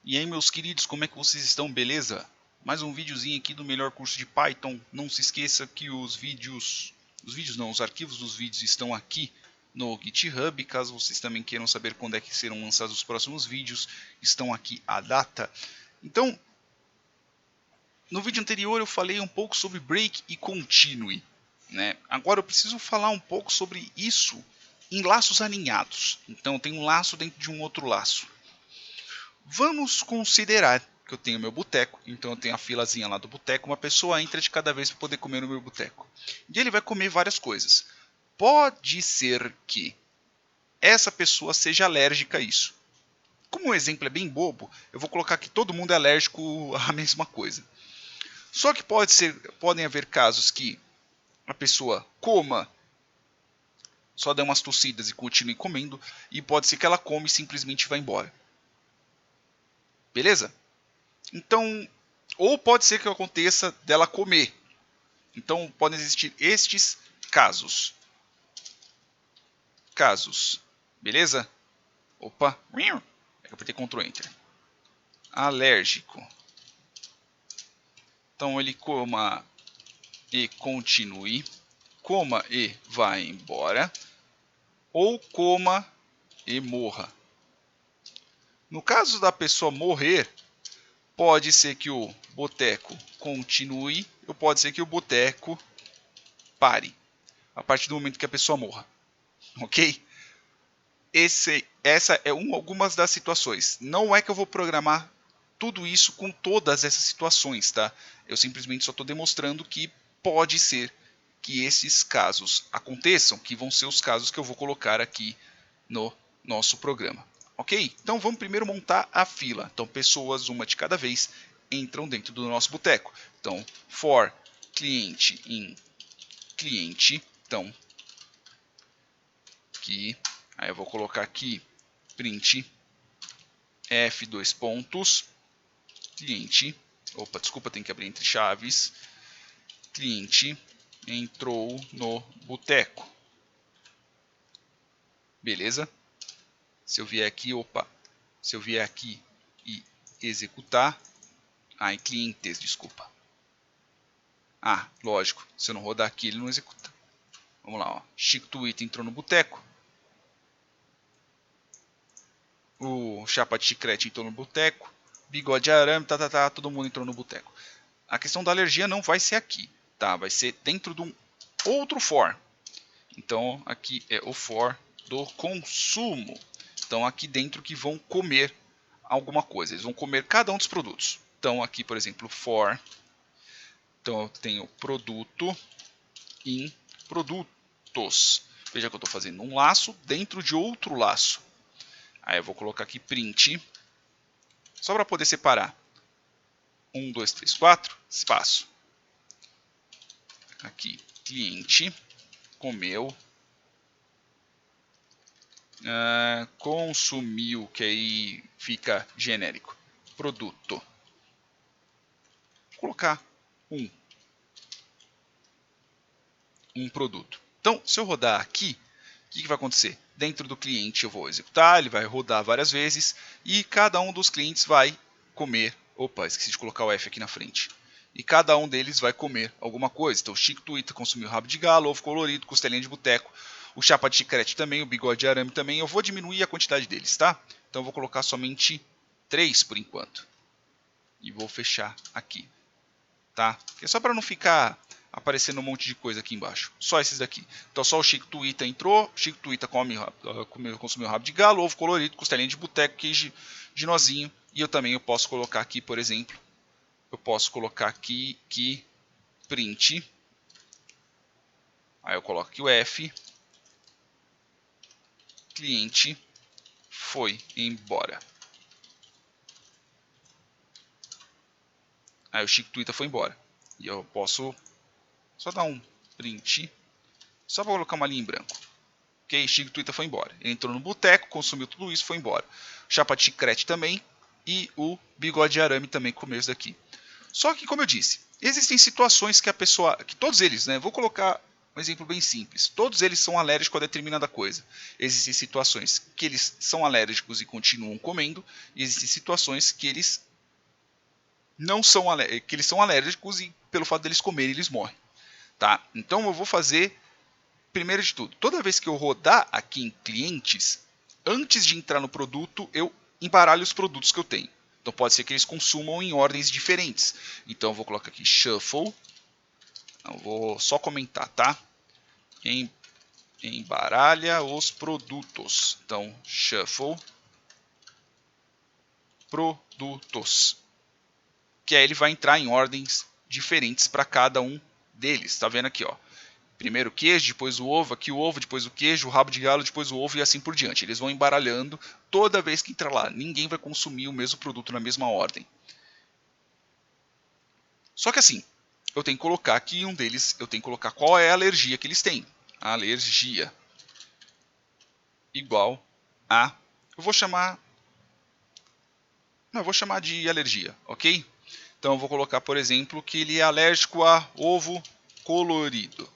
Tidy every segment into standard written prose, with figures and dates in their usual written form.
E aí, meus queridos, como é que vocês estão? Beleza? Mais um videozinho aqui do melhor curso de Python. Não se esqueça que os arquivos dos vídeos estão aqui no GitHub. Caso vocês também queiram saber quando é que serão lançados os próximos vídeos, estão aqui a data. Então, no vídeo anterior eu falei um pouco sobre break e continue, né? Agora eu preciso falar um pouco sobre isso em laços alinhados. Então, tem um laço dentro de um outro laço. Vamos considerar que eu tenho meu boteco, então eu tenho a filazinha lá do boteco, uma pessoa entra de cada vez para poder comer no meu boteco. E ele vai comer várias coisas. Pode ser que essa pessoa seja alérgica a isso. Como o exemplo é bem bobo, eu vou colocar que todo mundo é alérgico à mesma coisa. Só que podem haver casos que a pessoa coma, só dê umas tossidas e continue comendo, e pode ser que ela come e simplesmente vá embora. Beleza? Então, ou pode ser que aconteça dela comer. Então, podem existir estes casos. Beleza? Opa. É que eu apertei Ctrl Enter. Alérgico. Então, ele coma e continue. Coma e vá embora. Ou coma e morra. No caso da pessoa morrer, pode ser que o boteco continue, ou pode ser que o boteco pare, a partir do momento que a pessoa morra. Ok? Essa é algumas das situações. Não é que eu vou programar tudo isso com todas essas situações, tá? Eu simplesmente só estou demonstrando que pode ser que esses casos aconteçam, que vão ser os casos que eu vou colocar aqui no nosso programa. Ok? Então vamos primeiro montar a fila. Então pessoas, uma de cada vez, entram dentro do nosso boteco. Então for cliente in cliente. Então aqui, aí eu vou colocar aqui print f dois pontos cliente. Opa, desculpa, tem que abrir entre chaves. Cliente entrou no boteco. Beleza? Se eu vier aqui, se eu vier aqui e executar, em clientes, desculpa. Lógico, se eu não rodar aqui, ele não executa. Vamos lá, ó. Chico Twitter entrou no boteco. O Chapa de Chiclete entrou no boteco. Bigode de Arame, todo mundo entrou no boteco. A questão da alergia não vai ser aqui, tá? Vai ser dentro de um outro for. Então, aqui é o for do consumo. Então, aqui dentro que vão comer alguma coisa. Eles vão comer cada um dos produtos. Então, aqui, por exemplo, for. Então, eu tenho produto em produtos. Veja que eu estou fazendo um laço dentro de outro laço. Aí eu vou colocar aqui print. Só para poder separar. 1, 2, 3, 4, espaço. Aqui, cliente, comeu. Consumiu, que aí fica genérico. Produto. Vou colocar um produto. Então, se eu rodar aqui, o que vai acontecer? Dentro do cliente eu vou executar, ele vai rodar várias vezes e cada um dos clientes vai comer. Opa, esqueci de colocar o F aqui na frente. E cada um deles vai comer alguma coisa. Então, o Chico Twitter consumiu rabo de galo, ovo colorido, costelinha de boteco. O Chapa de Chiclete também, o Bigode de Arame também. Eu vou diminuir a quantidade deles, tá? Então, eu vou colocar somente 3 por enquanto. E vou fechar aqui, tá? É só para não ficar aparecendo um monte de coisa aqui embaixo. Só esses daqui. Então só o Chico Twitter entrou. Chico Twitter consumiu rabo de galo, ovo colorido, costelinha de boteco, queijo de nozinho. E eu também posso colocar aqui, por exemplo, eu posso colocar aqui que print. Aí eu coloco aqui o F. Cliente foi embora. Aí o Chico Twitter foi embora. E eu posso só dar um print. Só para colocar uma linha em branco. Ok, Chico Twitter foi embora. Ele entrou no boteco, consumiu tudo isso, foi embora. Chapa de Chiclete também. E o Bigode de Arame também comeu isso daqui. Só que, como eu disse, existem situações que a pessoa, que todos eles, né, vou colocar um exemplo bem simples. Todos eles são alérgicos a determinada coisa. Existem situações que eles são alérgicos e continuam comendo, e existem situações que eles não são que eles são alérgicos e pelo fato deles comerem eles morrem. Tá? Então eu vou fazer, primeiro de tudo, toda vez que eu rodar aqui em clientes, antes de entrar no produto, eu embaralho os produtos que eu tenho. Então pode ser que eles consumam em ordens diferentes. Então eu vou colocar aqui shuffle. Eu vou só comentar, tá? Embaralha os produtos. Então shuffle produtos. Que aí ele vai entrar em ordens diferentes para cada um deles. Está vendo aqui, ó? Primeiro o queijo, depois o ovo, aqui o ovo, depois o queijo, o rabo de galo, depois o ovo e assim por diante. Eles vão embaralhando toda vez que entrar lá. Ninguém vai consumir o mesmo produto na mesma ordem. Só que assim, eu tenho que colocar aqui um deles, eu tenho que colocar qual é a alergia que eles têm. A alergia igual a, eu vou chamar de alergia, ok? Então eu vou colocar, por exemplo, que ele é alérgico a ovo colorido.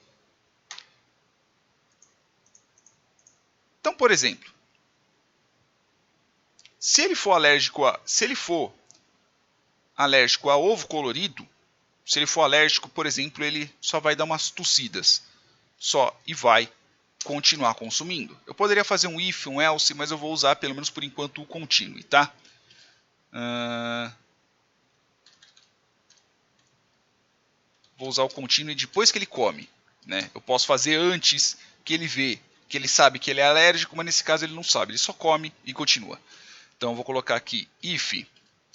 Então, por exemplo, se ele for alérgico a ovo colorido, se ele for alérgico, por exemplo, ele só vai dar umas tossidas só e vai continuar consumindo. Eu poderia fazer um if, um else, mas eu vou usar pelo menos por enquanto o continue, tá? Vou usar o continue depois que ele come, né? Eu posso fazer antes que ele vê, que ele sabe que ele é alérgico, mas nesse caso ele não sabe, ele só come e continua. Então eu vou colocar aqui if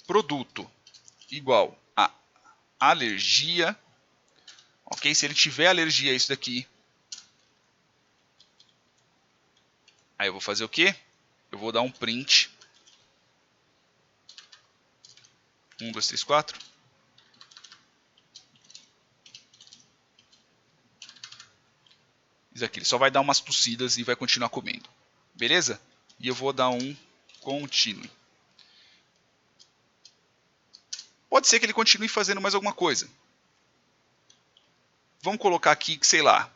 produto igual a alergia, ok? Se ele tiver alergia a isso daqui, aí eu vou fazer o quê? Eu vou dar um print. 1, 2, 3, 4. Isso aqui, ele só vai dar umas tossidas e vai continuar comendo. Beleza? E eu vou dar um continue. Pode ser que ele continue fazendo mais alguma coisa. Vamos colocar aqui, sei lá,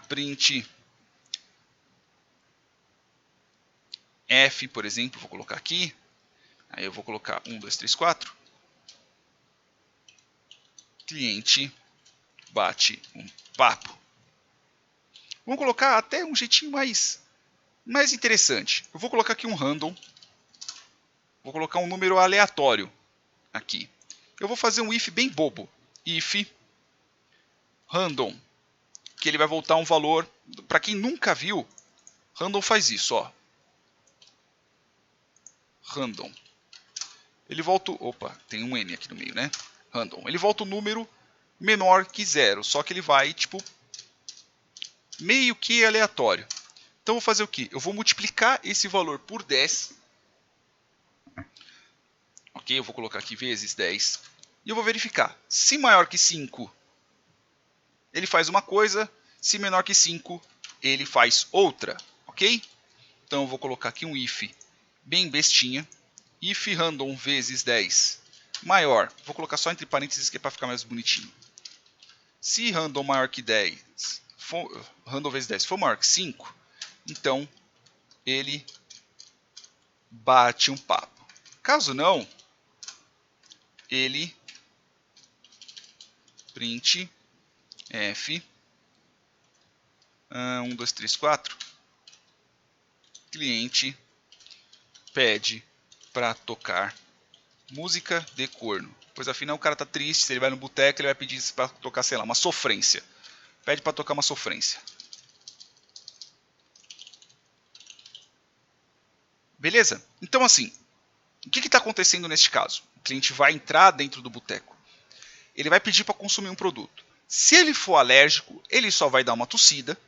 print F, por exemplo, vou colocar aqui. Aí eu vou colocar 1, 2, 3, 4. Cliente bate um papo. Vamos colocar até um jeitinho mais interessante. Eu vou colocar aqui um random. Vou colocar um número aleatório aqui. Eu vou fazer um if bem bobo. If random. Que ele vai voltar um valor. Para quem nunca viu, random faz isso, ó. Random. Ele volta. Opa, tem um N aqui no meio, né? Random. Ele volta o número menor que 0. Só que ele vai, tipo, meio que aleatório. Então eu vou fazer o quê? Eu vou multiplicar esse valor por 10. Ok? Eu vou colocar aqui vezes 10. E eu vou verificar. Se maior que 5, ele faz uma coisa. Se menor que 5, ele faz outra. Ok? Então eu vou colocar aqui um if bem bestinha. If random vezes 10 maior. Vou colocar só entre parênteses que é para ficar mais bonitinho. Se random maior que 10, random vezes 10 for maior que 5, então ele bate um papo. Caso não, ele print F 1, 2, 3, 4. Cliente pede para tocar música de corno. Pois afinal o cara tá triste, se ele vai no boteco ele vai pedir para tocar, sei lá, uma sofrência. Pede para tocar uma sofrência. Beleza? Então assim, o que está acontecendo neste caso? O cliente vai entrar dentro do boteco. Ele vai pedir para consumir um produto. Se ele for alérgico, ele só vai dar uma tossida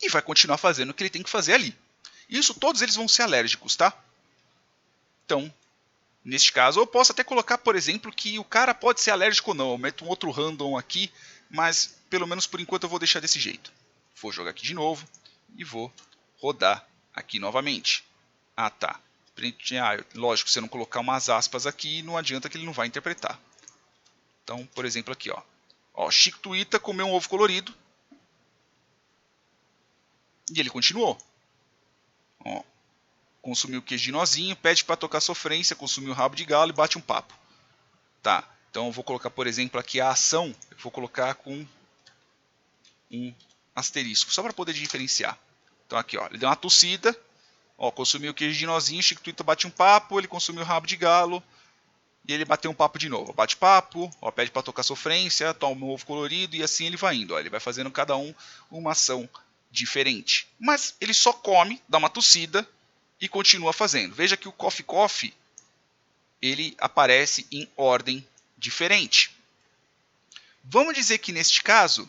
e vai continuar fazendo o que ele tem que fazer ali. Isso todos eles vão ser alérgicos, tá? Então, neste caso, eu posso até colocar, por exemplo, que o cara pode ser alérgico ou não. Eu meto um outro random aqui, mas pelo menos por enquanto eu vou deixar desse jeito. Vou jogar aqui de novo e vou rodar aqui novamente. Ah, tá. Lógico, se eu não colocar umas aspas aqui, não adianta que ele não vai interpretar. Então, por exemplo, aqui, ó. Ó, Chico Tuita comeu um ovo colorido. E ele continuou. Ó, consumiu queijo de nozinho, pede para tocar sofrência, consumiu rabo de galo e bate um papo. Tá, então eu vou colocar, por exemplo, aqui a ação, eu vou colocar com um asterisco, só para poder diferenciar. Então aqui, ó, ele deu uma tossida, ó, consumiu queijo de nozinho, Chico Tuita bate um papo, ele consumiu rabo de galo e ele bateu um papo de novo. Bate papo, ó, pede para tocar sofrência, toma um ovo colorido e assim ele vai indo. Ó, ele vai fazendo cada um uma ação diferente. Mas ele só come, dá uma tossida e continua fazendo. Veja que o Coffee Coffee ele aparece em ordem diferente. Vamos dizer que neste caso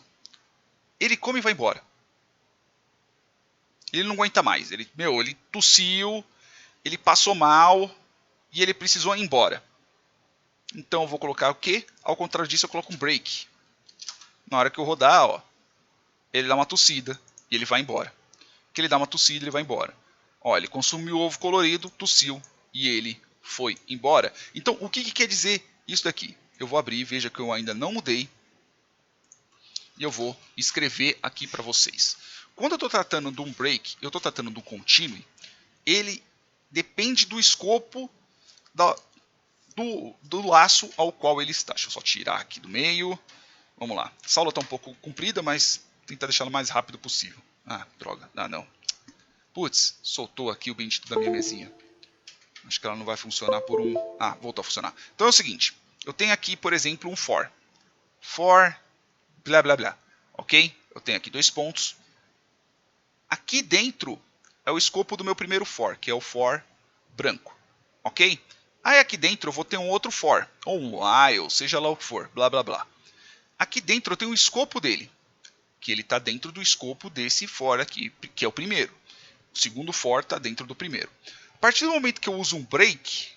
ele come e vai embora. Ele não aguenta mais. Ele tossiu, ele passou mal e ele precisou ir embora. Então eu vou colocar o quê? Ao contrário disso eu coloco um break. Na hora que eu rodar, ó, ele dá uma tossida e ele vai embora. Que ele dá uma tossida, ele vai embora. Ó, ele consumiu o ovo colorido, tossiu e ele foi embora. Então, o que quer dizer isso daqui? Eu vou abrir, veja que eu ainda não mudei. E eu vou escrever aqui para vocês. Quando eu estou tratando de um break, eu estou tratando de um continue, ele depende do escopo do laço ao qual ele está. Deixa eu só tirar aqui do meio. Vamos lá. Essa aula está um pouco comprida, mas tentar deixá-la o mais rápido possível. Ah, droga. Ah, não. Putz, soltou aqui o bendito da minha mesinha. Acho que ela não vai funcionar por um... Ah, voltou a funcionar. Então é o seguinte. Eu tenho aqui, por exemplo, um for. For, blá, blá, blá. Ok? Eu tenho aqui 2 pontos. Aqui dentro é o escopo do meu primeiro for, que é o for branco. Ok? Aí aqui dentro eu vou ter um outro for, ou um while, seja lá o que for, blá, blá, blá. Aqui dentro eu tenho o escopo dele, que ele está dentro do escopo desse for aqui, que é o primeiro. O segundo for está dentro do primeiro. A partir do momento que eu uso um break,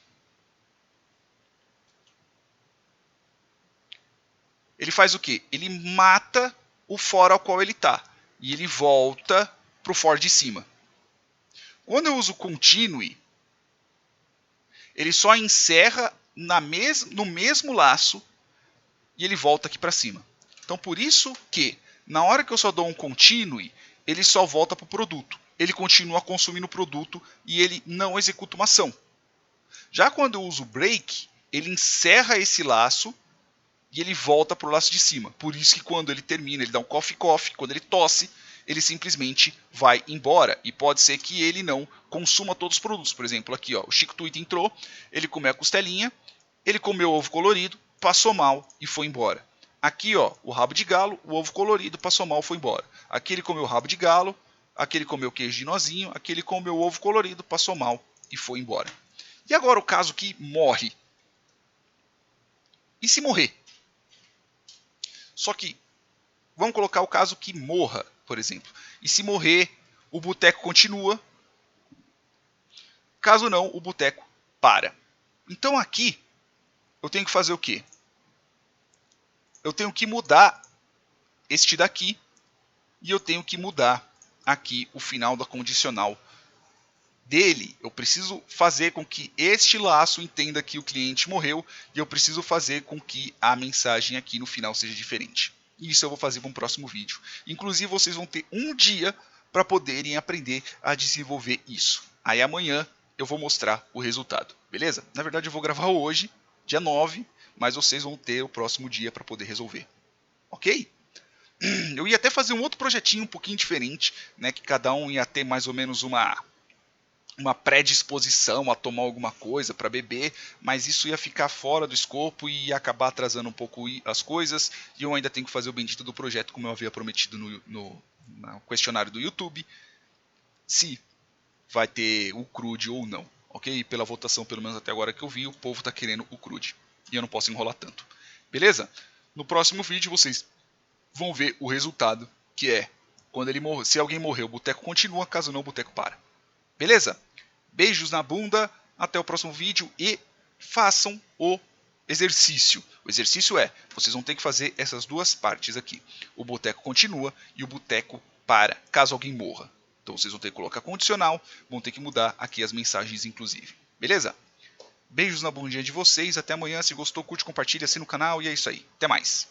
ele faz o quê? Ele mata o for ao qual ele está. E ele volta para o for de cima. Quando eu uso continue, ele só encerra no mesmo laço e ele volta aqui para cima. Então por isso que, na hora que eu só dou um continue, ele só volta para o produto. Ele continua consumindo o produto e ele não executa uma ação. Já quando eu uso break, ele encerra esse laço e ele volta para o laço de cima. Por isso que quando ele termina, ele dá um coffee, quando ele tosse, ele simplesmente vai embora. E pode ser que ele não consuma todos os produtos. Por exemplo, aqui ó, o Chico Tuita entrou, ele comeu a costelinha, ele comeu o ovo colorido, passou mal e foi embora. Aqui ó, o rabo de galo, o ovo colorido, passou mal e foi embora. Aqui ele comeu o rabo de galo, aqui ele comeu queijo de nozinho, aqui ele comeu o ovo colorido, passou mal e foi embora. E agora o caso que morre. E se morrer? Só que, vamos colocar o caso que morra, por exemplo. E se morrer, o boteco continua. Caso não, o boteco para. Então aqui, eu tenho que fazer o quê? Eu tenho que mudar este daqui. E eu tenho que mudar aqui o final da condicional dele. Eu preciso fazer com que este laço entenda que o cliente morreu. E eu preciso fazer com que a mensagem aqui no final seja diferente. E isso eu vou fazer para um próximo vídeo. Inclusive vocês vão ter um dia para poderem aprender a desenvolver isso. Aí amanhã eu vou mostrar o resultado, beleza? Na verdade eu vou gravar hoje, dia 9, mas vocês vão ter o próximo dia para poder resolver. Ok? Eu ia até fazer um outro projetinho um pouquinho diferente, né, que cada um ia ter mais ou menos uma predisposição a tomar alguma coisa para beber, mas isso ia ficar fora do escopo e ia acabar atrasando um pouco as coisas, e eu ainda tenho que fazer o bendito do projeto como eu havia prometido no questionário do YouTube, se vai ter o crude ou não, ok? Pela votação, pelo menos até agora que eu vi, o povo está querendo o crude, e eu não posso enrolar tanto, beleza? No próximo vídeo vocês vão ver o resultado, que é, quando ele morrer, se alguém morrer, o boteco continua, caso não, o boteco para. Beleza? Beijos na bunda, até o próximo vídeo e façam o exercício. O exercício é, vocês vão ter que fazer essas duas partes aqui. O boteco continua e o boteco para, caso alguém morra. Então vocês vão ter que colocar condicional, vão ter que mudar aqui as mensagens inclusive. Beleza? Beijos na bundinha de vocês, até amanhã. Se gostou, curte, compartilha, assina o canal e é isso aí. Até mais.